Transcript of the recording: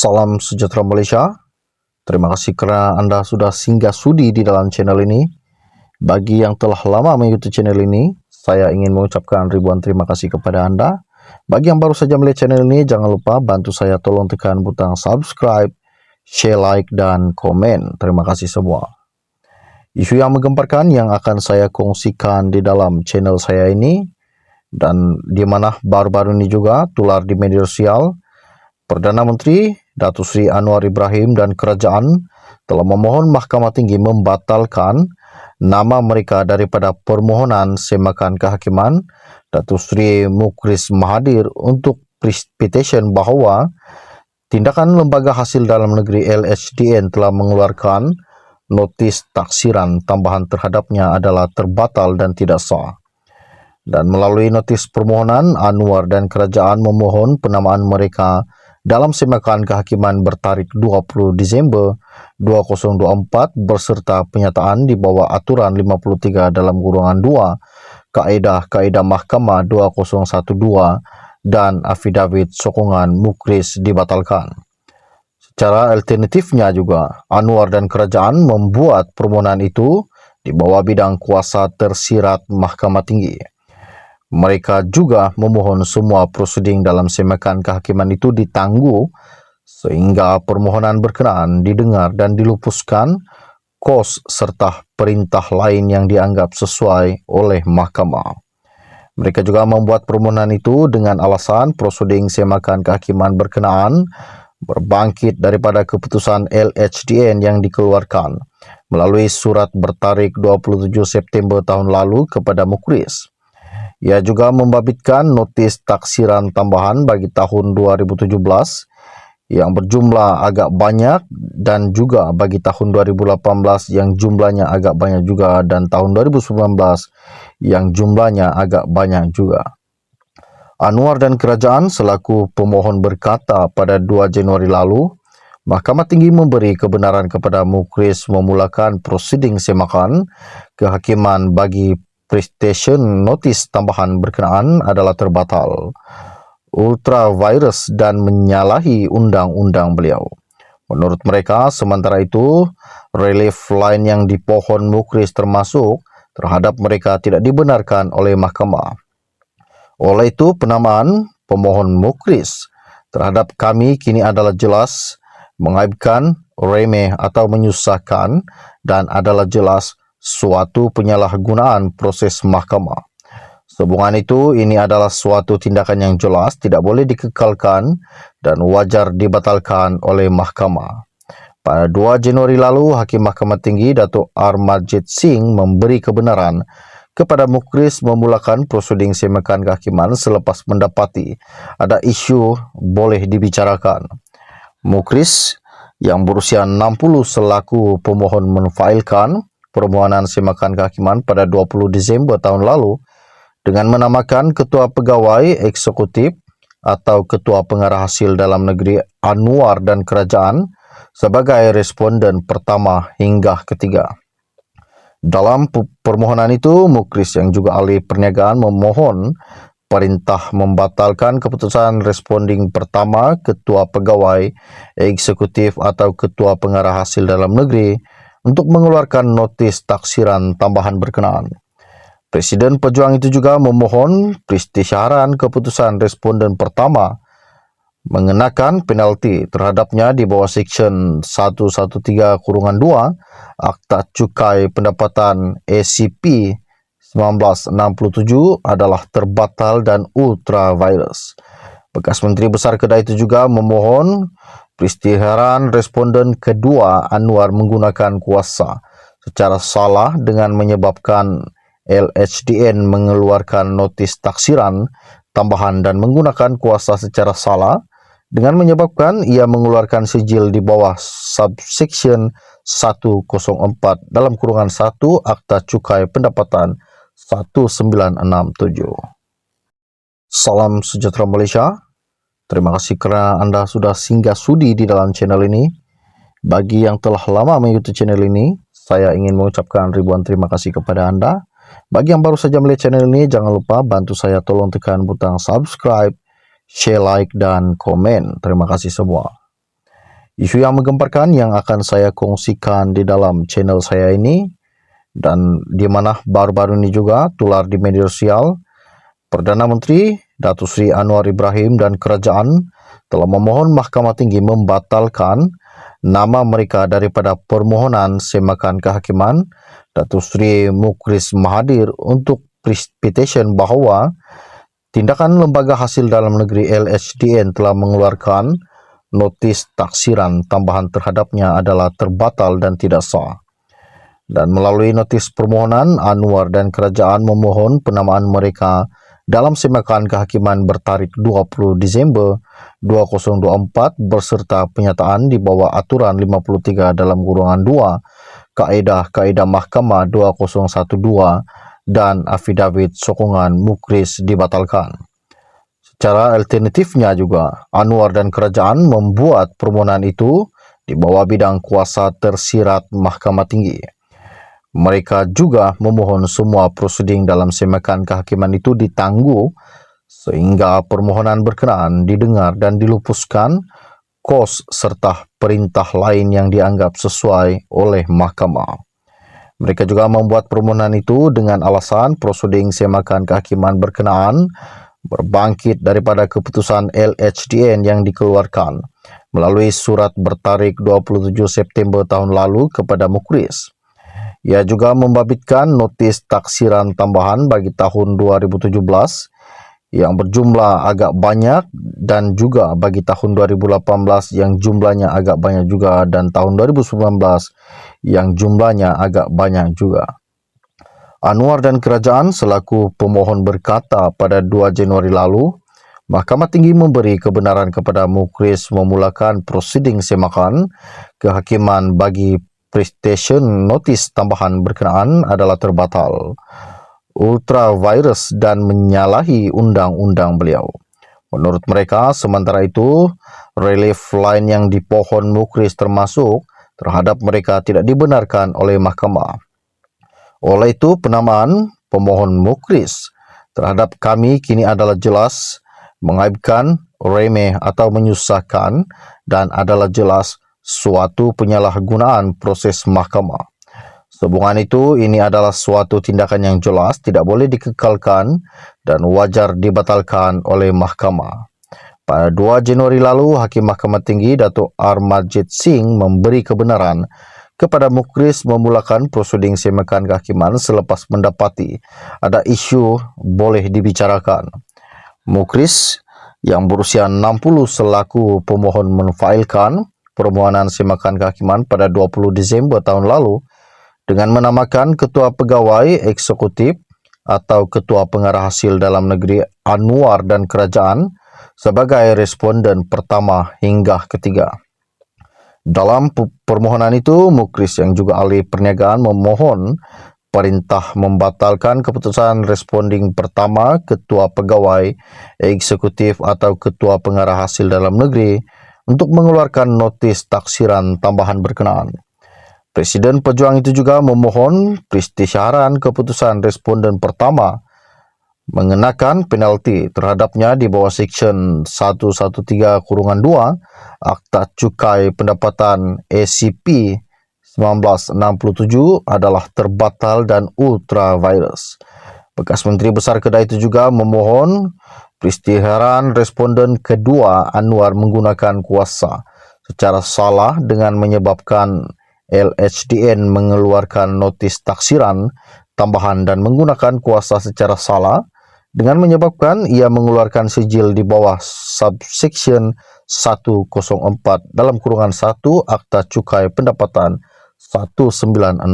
Salam sejahtera Malaysia. Terima kasih kerana anda sudah singgah sudi di dalam channel ini. Bagi yang telah lama mengikuti channel ini, saya ingin mengucapkan ribuan terima kasih kepada anda. Bagi yang baru saja melihat channel ini, jangan lupa bantu saya tolong tekan butang subscribe, share, like, dan komen. Terima kasih semua. Isu yang menggemparkan yang akan saya kongsikan di dalam channel saya ini, dan di mana baru-baru ini juga tular di media sosial, Perdana Menteri Datuk Seri Anwar Ibrahim dan kerajaan telah memohon Mahkamah Tinggi membatalkan nama mereka daripada permohonan semakan kehakiman Datuk Seri Mukhris Mahathir untuk petition bahawa tindakan Lembaga Hasil Dalam Negeri LHDN telah mengeluarkan notis taksiran tambahan terhadapnya adalah terbatal dan tidak sah. Dan melalui notis permohonan, Anwar dan kerajaan memohon penamaan mereka dalam semakan kehakiman bertarikh 20 Disember 2024 berserta penyataan di bawah aturan 53 dalam kurungan 2 Kaedah-Kaedah Mahkamah 2012 dan afidavit sokongan Mukhris dibatalkan. Secara alternatifnya juga, Anwar dan kerajaan membuat permohonan itu di bawah bidang kuasa tersirat Mahkamah Tinggi. Mereka juga memohon semua proseding dalam semakan kehakiman itu ditangguh sehingga permohonan berkenaan didengar dan dilupuskan kos serta perintah lain yang dianggap sesuai oleh mahkamah. Mereka juga membuat permohonan itu dengan alasan proseding semakan kehakiman berkenaan berbangkit daripada keputusan LHDN yang dikeluarkan melalui surat bertarikh 27 September tahun lalu kepada Mukhris. Ia juga membabitkan notis taksiran tambahan bagi tahun 2017 yang berjumlah agak banyak dan juga bagi tahun 2018 yang jumlahnya agak banyak juga dan tahun 2019 yang jumlahnya agak banyak juga. Anwar dan kerajaan selaku pemohon berkata pada 2 Januari lalu, Mahkamah Tinggi memberi kebenaran kepada Mukhris memulakan prosiding semakan kehakiman bagi petition notis tambahan berkenaan adalah terbatal, ultravirus dan menyalahi undang-undang beliau. Menurut mereka, sementara itu, relief lain yang dipohon Mukhris termasuk terhadap mereka tidak dibenarkan oleh mahkamah. Oleh itu, penamaan pemohon Mukhris terhadap kami kini adalah jelas mengaibkan, remeh atau menyusahkan dan adalah jelas suatu penyalahgunaan proses mahkamah. Sehubungan itu, ini adalah suatu tindakan yang jelas tidak boleh dikekalkan dan wajar dibatalkan oleh mahkamah. Pada 2 Januari lalu, Hakim Mahkamah Tinggi Datuk Armanjeet Singh memberi kebenaran kepada Mukhris memulakan proseding semakan kehakiman selepas mendapati ada isu boleh dibicarakan. Mukhris yang berusia 60 selaku pemohon menfailkan permohonan semakan kehakiman pada 20 Disember tahun lalu dengan menamakan Ketua Pegawai Eksekutif atau Ketua Pengarah Hasil Dalam Negeri Anwar dan kerajaan sebagai responden pertama hingga ketiga. Dalam permohonan itu, Mukhris yang juga ahli perniagaan memohon perintah membatalkan keputusan responding pertama Ketua Pegawai Eksekutif atau Ketua Pengarah Hasil Dalam Negeri untuk mengeluarkan notis taksiran tambahan berkenaan. Presiden pejuang itu juga memohon peristiharan keputusan responden pertama mengenakan penalti terhadapnya di bawah Seksyen 113-2 Akta Cukai Pendapatan ACP 1967 adalah terbatal dan ultravirus. Bekas Menteri Besar Kedah itu juga memohon peristiharan responden kedua Anwar menggunakan kuasa secara salah dengan menyebabkan LHDN mengeluarkan notis taksiran tambahan dan menggunakan kuasa secara salah dengan menyebabkan ia mengeluarkan sijil di bawah subsection 104 dalam kurungan 1 Akta Cukai Pendapatan 1967. Salam sejahtera Malaysia. Terima kasih kerana anda sudah singgah sudi di dalam channel ini. Bagi yang telah lama mengikuti channel ini, saya ingin mengucapkan ribuan terima kasih kepada anda. Bagi yang baru saja melihat channel ini, jangan lupa bantu saya tolong tekan butang subscribe, share, like, dan komen. Terima kasih semua. Isu yang menggemparkan yang akan saya kongsikan di dalam channel saya ini, dan di mana baru-baru ini juga tular di media sosial, Perdana Menteri Datuk Seri Anwar Ibrahim dan kerajaan telah memohon Mahkamah Tinggi membatalkan nama mereka daripada permohonan semakan kehakiman Datuk Seri Mukhris Mahathir untuk petition bahawa tindakan Lembaga Hasil Dalam Negeri LHDN telah mengeluarkan notis taksiran tambahan terhadapnya adalah terbatal dan tidak sah. Dan melalui notis permohonan, Anwar dan kerajaan memohon penamaan mereka dalam semakan kehakiman bertarikh 20 Disember 2024 berserta penyataan di bawah aturan 53 dalam kurungan 2 Kaedah Mahkamah 2012 dan afidavit sokongan Mukhris dibatalkan. Secara alternatifnya juga, Anwar dan kerajaan membuat permohonan itu di bawah bidang kuasa tersirat Mahkamah Tinggi. Mereka juga memohon semua proseding dalam semakan kehakiman itu ditangguh sehingga permohonan berkenaan didengar dan dilupuskan kos serta perintah lain yang dianggap sesuai oleh mahkamah. Mereka juga membuat permohonan itu dengan alasan proseding semakan kehakiman berkenaan berbangkit daripada keputusan LHDN yang dikeluarkan melalui surat bertarikh 27 September tahun lalu kepada Mukhris. Ia juga membabitkan notis taksiran tambahan bagi tahun 2017 yang berjumlah agak banyak dan juga bagi tahun 2018 yang jumlahnya agak banyak juga dan tahun 2019 yang jumlahnya agak banyak juga. Anwar dan kerajaan selaku pemohon berkata pada 2 Januari lalu, Mahkamah Tinggi memberi kebenaran kepada Mukhris memulakan prosiding semakan kehakiman bagi petition notis tambahan berkenaan adalah terbatal, ultravirus dan menyalahi undang-undang beliau. Menurut mereka, sementara itu, relief lain yang dipohon Mukhris termasuk terhadap mereka tidak dibenarkan oleh mahkamah. Oleh itu, penamaan pemohon Mukhris terhadap kami kini adalah jelas mengaibkan, remeh atau menyusahkan dan adalah jelas suatu penyalahgunaan proses mahkamah. Sehubungan itu, ini adalah suatu tindakan yang jelas tidak boleh dikekalkan dan wajar dibatalkan oleh mahkamah. Pada 2 Januari lalu, Hakim Mahkamah Tinggi Datuk Armajid Singh memberi kebenaran kepada Mukhris memulakan proseding semakan kehakiman selepas mendapati ada isu boleh dibicarakan. Mukhris yang berusia 60 selaku pemohon menfailkan permohonan semakan kehakiman pada 20 Disember tahun lalu dengan menamakan Ketua Pegawai Eksekutif atau Ketua Pengarah Hasil Dalam Negeri Anwar dan kerajaan sebagai responden pertama hingga ketiga. Dalam permohonan itu, Mukhris yang juga ahli perniagaan memohon perintah membatalkan keputusan responding pertama Ketua Pegawai Eksekutif atau Ketua Pengarah Hasil Dalam Negeri untuk mengeluarkan notis taksiran tambahan berkenaan. Presiden pejuang itu juga memohon peristiharan keputusan responden pertama mengenakan penalti terhadapnya di bawah Seksyen 113-2 Akta Cukai Pendapatan ACP 1967 adalah terbatal dan ultravirus. Bekas Menteri Besar Kedah itu juga memohon peristiharan responden kedua Anwar menggunakan kuasa secara salah dengan menyebabkan LHDN mengeluarkan notis taksiran tambahan dan menggunakan kuasa secara salah dengan menyebabkan ia mengeluarkan sijil di bawah subsection 104 dalam kurungan 1 Akta Cukai Pendapatan 1967.